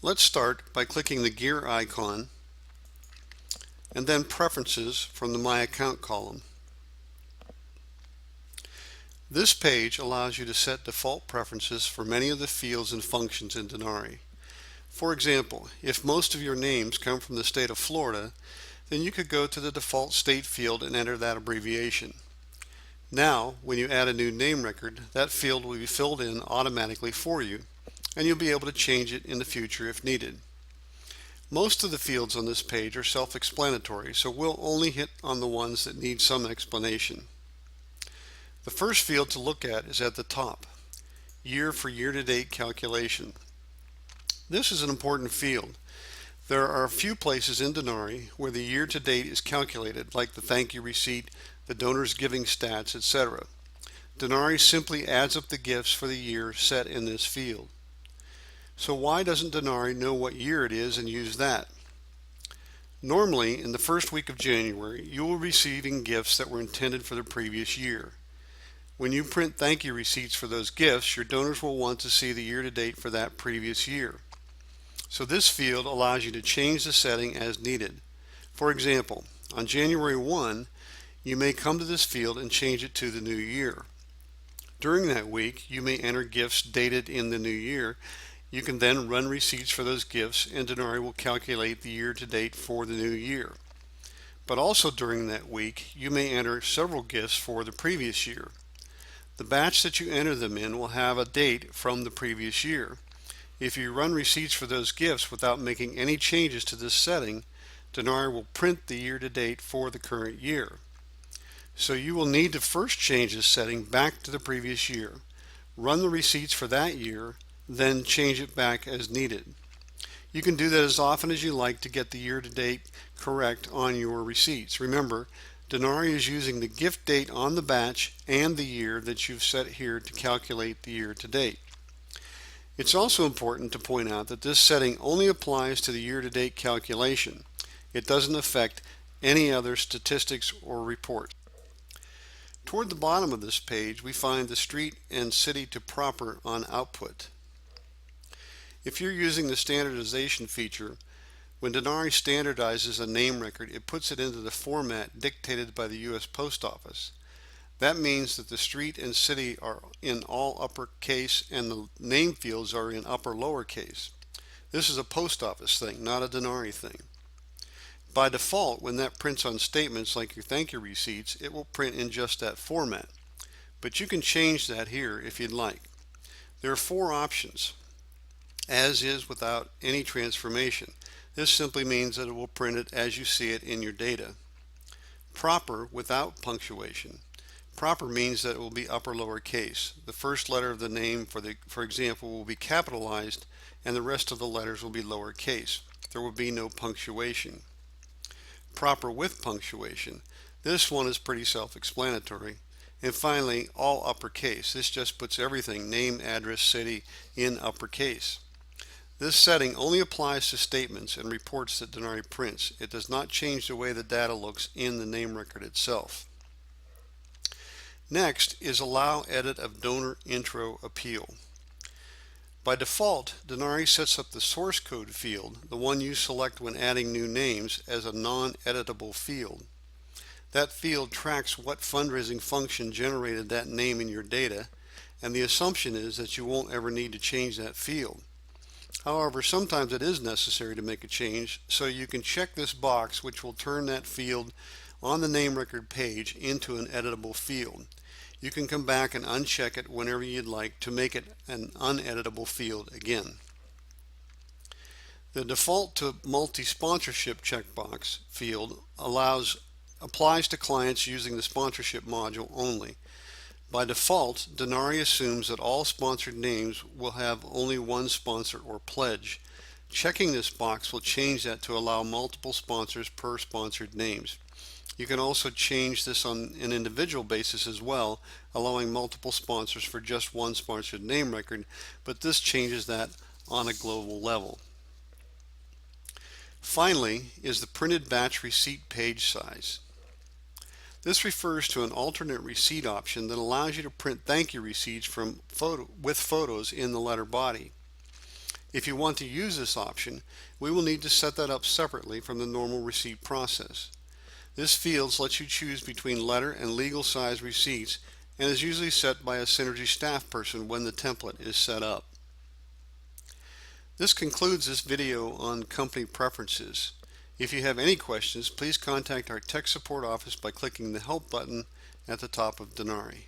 Let's start by clicking the gear icon and then Preferences from the My Account column. This page allows you to set default preferences for many of the fields and functions in Denari. For example, if most of your names come from the state of Florida, then you could go to the default state field and enter that abbreviation. Now, when you add a new name record, that field will be filled in automatically for you, and you'll be able to change it in the future if needed. Most of the fields on this page are self-explanatory, so we'll only hit on the ones that need some explanation. The first field to look at is at the top, Year for Year-to-Date Calculation. This is an important field. There are a few places in Denari where the year-to-date is calculated, like the thank you receipt, the donor's giving stats, etc. Denari simply adds up the gifts for the year set in this field. So why doesn't Denari know what year it is and use that? Normally, in the first week of January, you will be receiving gifts that were intended for the previous year. When you print thank you receipts for those gifts, your donors will want to see the year-to-date for that previous year. So this field allows you to change the setting as needed. For example, on January 1, you may come to this field and change it to the new year. During that week, you may enter gifts dated in the new year. You can then run receipts for those gifts, and Denari will calculate the year-to-date for the new year. But also during that week, you may enter several gifts for the previous year. The batch that you enter them in will have a date from the previous year. If you run receipts for those gifts without making any changes to this setting, Denari will print the year-to-date for the current year. So you will need to first change this setting back to the previous year, run the receipts for that year, then change it back as needed. You can do that as often as you like to get the year-to-date correct on your receipts. Remember, Denari is using the gift date on the batch and the year that you've set here to calculate the year-to-date. It's also important to point out that this setting only applies to the year-to-date calculation. It doesn't affect any other statistics or reports. Toward the bottom of this page, we find the street and city to proper on output. If you're using the standardization feature, when Denari standardizes a name record, it puts it into the format dictated by the U.S. Post Office. That means that the street and city are in all uppercase and the name fields are in upper lowercase. This is a post office thing, not a Denari thing. By default, when that prints on statements like your thank you receipts, it will print in just that format. But you can change that here if you'd like. There are four options. As is without any transformation. This simply means that it will print it as you see it in your data. Proper without punctuation. Proper means that it will be upper lowercase. The first letter of the name, for example, will be capitalized and the rest of the letters will be lowercase. There will be no punctuation. Proper with punctuation. This one is pretty self-explanatory. And finally, all uppercase. This just puts everything, name, address, city, in uppercase. This setting only applies to statements and reports that Denari prints. It does not change the way the data looks in the name record itself. Next is Allow Edit of Donor Intro Appeal. By default, Denari sets up the source code field, the one you select when adding new names, as a non-editable field. That field tracks what fundraising function generated that name in your data, and the assumption is that you won't ever need to change that field. However, sometimes it is necessary to make a change, so you can check this box, which will turn that field on the name record page into an editable field. You can come back and uncheck it whenever you'd like to make it an uneditable field again. The default to multi-sponsorship checkbox field applies to clients using the sponsorship module only. By default, Denari assumes that all sponsored names will have only one sponsor or pledge. Checking this box will change that to allow multiple sponsors per sponsored names. You can also change this on an individual basis as well, allowing multiple sponsors for just one sponsored name record, but this changes that on a global level. Finally is the printed batch receipt page size. This refers to an alternate receipt option that allows you to print thank you receipts with photos in the letter body. If you want to use this option, we will need to set that up separately from the normal receipt process. This field lets you choose between letter and legal size receipts and is usually set by a Synergy staff person when the template is set up. This concludes this video on company preferences. If you have any questions, please contact our tech support office by clicking the Help button at the top of Denari.